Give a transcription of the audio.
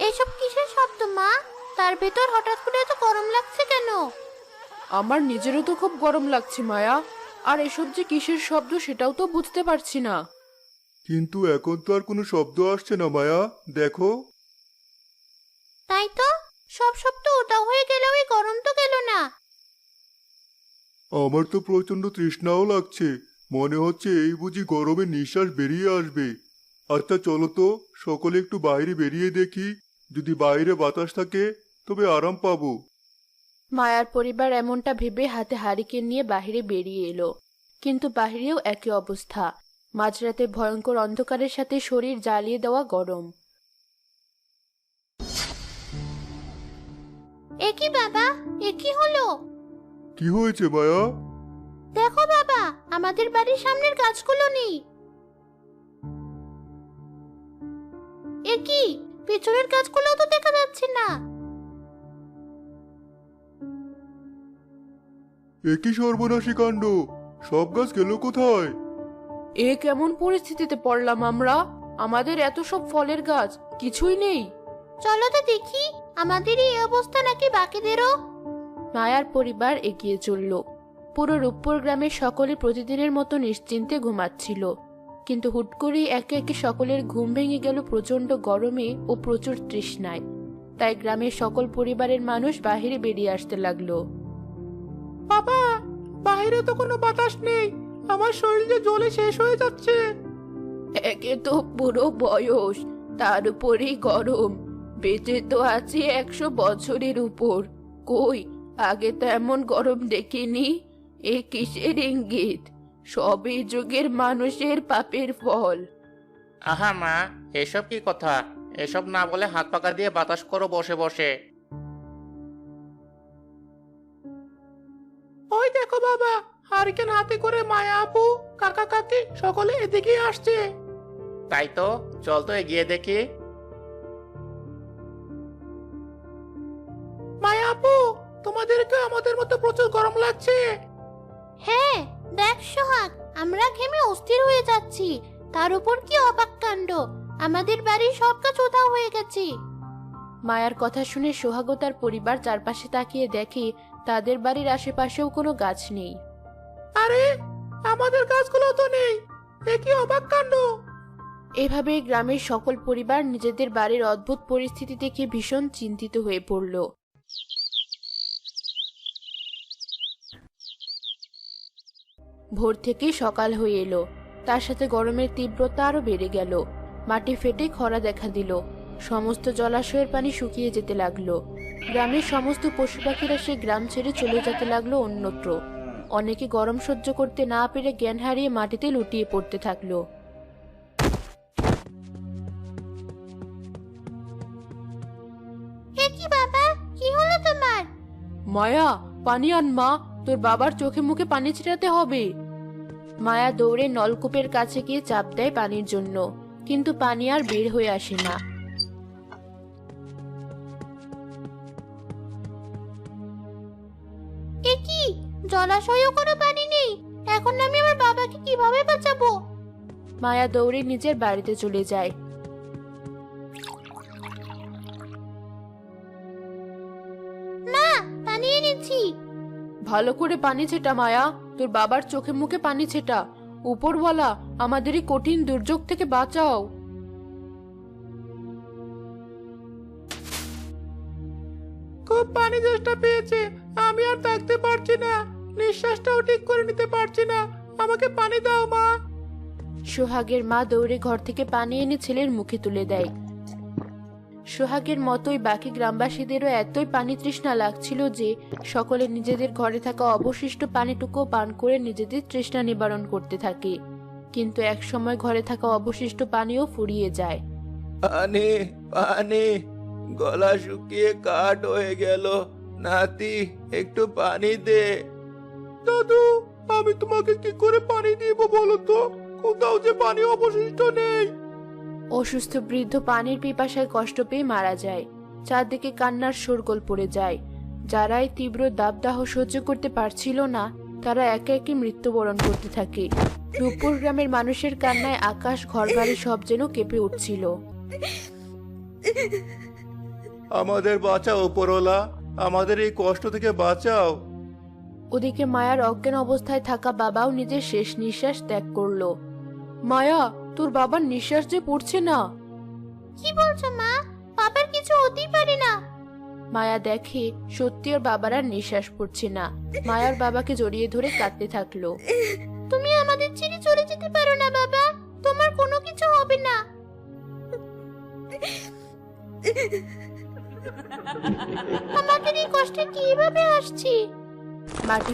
এসব কিসের শব্দ মা? তার ভেতর হঠাৎ করে এত গরম লাগছে কেন? আমার নিজেরও তো খুব গরম লাগছে মায়া। আর এসব যে কিসের শব্দ সেটাও তো বুঝতে পারছি না। কিন্তু এখন তো আর কোনো শব্দ আসছে না মায়া, দেখো। তাই তো, সব শব্দ উধাও হয়ে গেলেও এই গরম তো গেল না। আমার তো প্রচন্ড তৃষ্ণাও লাগছে, মনে হচ্ছে এই বুঝি গরমে নিঃশ্বাস বেরিয়ে আসবে। আচ্ছা চলো তো সকলে একটু বাইরে বেরিয়ে দেখি, যদি বাইরে বাতাস থাকে তবে আরাম পাবো। মায়ার পরিবার এমনটা ভেবে হাতে হারিকেন নিয়ে বাহিরে বেরিয়ে এলো। কিন্তু বাহিরেও একই অবস্থা, মাঝরাতে ভয়ঙ্কর অন্ধকারের সাথে শরীর জ্বালিয়ে দেওয়া গরম। এ কি বাবা, এ কি হলো? কি হয়েছে মায়া? দেখো বাবা, আমাদের বাড়ির সামনের গাছগুলো নেই। এ কি, পেছনের গাছগুলোও তো দেখা যাচ্ছে না। একই সর্বনাশী কাণ্ড, সব গাছ গেল কোথায়? এ কেমন পরিস্থিতিতে পড়লাম আমরা? আমাদের এত সব ফলের গাছ কিছুই নেই। চলো তো দেখি, আমাদের এই অবস্থা নাকি বাকিদেরও। মায়ার পরিবার এগিয়ে চলল। পুরো রূপপুর গ্রামের সকলে প্রতিদিনের মতো নিশ্চিন্তে ঘুমাচ্ছিল। কিন্তু হুট করেই একে একে সকলের ঘুম ভেঙে গেল প্রচন্ড গরমে ও প্রচুর তৃষ্ণায়। তাই গ্রামের সকল পরিবারের মানুষ বাহিরে বেরিয়ে আসতে লাগলো। বাবা, বাইরে তো কোনো বাতাস নেই, আমার শরীর যে জ্বলে শেষ হয়ে যাচ্ছে। একে তো পুরো বয়স, তার উপরেই গরম। বেঁচে তো আছি 100 বছরের উপর, কই আগে তো এমন গরম দেখিনি। এ কিসের ইঙ্গিত? সবই যুগের মানুষের পাপের ফল। আহা মা, এসব কি কথা? এসব না বলে হাত পাকা দিয়ে বাতাস করো বসে বসে। ওই দেখো বাবা, হারিকেন হাতে করে মায়া আপু, কাকা কাকি সকলে এদিকেই আসছে। তাই তো, চল তো এগিয়ে দেখি। মায়া আপু, তোমাদেরকে আমাদের মতো প্রচুর গরম লাগছে? হ্যাঁ, দেখ সোহাগ, আমরা ঘেমে অস্থির হয়ে যাচ্ছি। তার উপর কি অবাক কাণ্ড, আমাদের বাড়ির সব গাছ উধাও হয়ে গেছে। মায়ার কথা শুনে সোহাগ ও তার পরিবার চারপাশে তাকিয়ে দেখে তাদের বাড়ির আশেপাশেও কোনো গাছ নেই। আরে, আমাদের গাছগুলো তো নেই, এ কি অবাক কাণ্ড! এভাবে গ্রামের সকল পরিবার নিজেদের বাড়ির অদ্ভুত পরিস্থিতি দেখে ভীষণ চিন্তিত হয়ে পড়ল। ভোর থেকে সকাল হয়ে এলো, তার সাথে গরমের তীব্রতা আরো বেড়ে গেল। মাটি ফেটে খরা দেখা দিল, সমস্ত জলাশয়ের পানি শুকিয়ে যেতে লাগলো। গ্রামের সমস্ত পশু পাখিরা সে গ্রাম ছেড়ে চলে যেতে লাগলো অন্যত্র। অনেকে গরম সহ্য করতে না পেরে জ্ঞান হারিয়ে মাটিতে লুটিয়ে পড়তে থাকলো। এ কি বাবা, কি হলো তোমার? মায়া, পানি আন মা, তোর বাবার চোখে মুখে পানি ছিটাতে হবে। মায়া দৌড়ে নলকূপের কাছে গিয়ে চাপ দেয় পানির জন্য, কিন্তু পানি আর বের হয়ে আসে না। এ কি, জলাশয়েও কোনো পানি নেই। এখন আমি আমার বাবাকে কিভাবে বাঁচাবো? মায়া দৌড়ে নিজের বাড়িতে চলে যায়। মা, পানি এনেছি। ভালো করে পানি ছেটা মায়া, তোর বাবার চোখে মুখে পানি ছেটা। উপরওয়ালা, আমাদের এই কঠিন দুর্যোগ থেকে বাঁচাও। খুব পানি চেষ্টা পেয়েছে, আমি আর থাকতে পারছি না, নিঃশ্বাসটাও ঠিক করে নিতে পারছি না, আমাকে পানি দাও মা। সোহাগের মা দৌড়ে ঘর থেকে পানি এনে ছেলের মুখে তুলে দেয়। সোহাগের মতোই বাকি গ্রামবাসীদেরও এতই পানি তৃষ্ণা লাগছিল যে সকলে নিজেদের ঘরে থাকা অবশিষ্ট পানিটুকু পান করে নিজেদের তৃষ্ণা নিবারণ করতে থাকে। কিন্তু একসময় ঘরে থাকা অবশিষ্ট পানিও ফুরিয়ে যায়। পানি, পানি, গলা শুকিয়ে কাঠ হয়ে গেল। নাতি, একটু পানি দে। দাদু, আমি তোমাকে কি করে পানি দিব বলো তো? কোথাও যে পানি অবশিষ্ট নেই। অসুস্থ বৃদ্ধ পানির পিপাসায় কষ্ট পেয়ে মারা যায়। চারদিকে কান্নার শোরগোল পড়ে যায়। যারা এই তীব্র দাবদাহ সহ্য করতে পারছিল না, তারা একে একে মৃত্যুবরণ করতে থাকে। রূপপুর গ্রামের মানুষের কান্নায় আকাশ, ঘরবাড়ি সব যেন কেঁপে উঠছিল। আমাদের বাঁচাও উপরওয়ালা, আমাদের এই কষ্ট থেকে বাঁচাও। ওদিকে মায়ার অজ্ঞান অবস্থায় থাকা বাবাও নিজের শেষ নিঃশ্বাস ত্যাগ করলো। মায়া, তোর বাবার নিঃশ্বাস যে পড়ছে না। কি বলছো মা? বাবার কিছু হতেই পারে না। মায়া দেখে সত্যি ওর বাবার আর নিঃশ্বাস পড়ছে না। মায়ার বাবাকে জড়িয়ে ধরে কাঁদতে থাকলো। তুমি আমাদের ছেড়ে চলে যেতে পারো না বাবা, তোমার কোনো কিছু হবে না। আমাদের এই কষ্টে কিভাবে আসছি? মাটি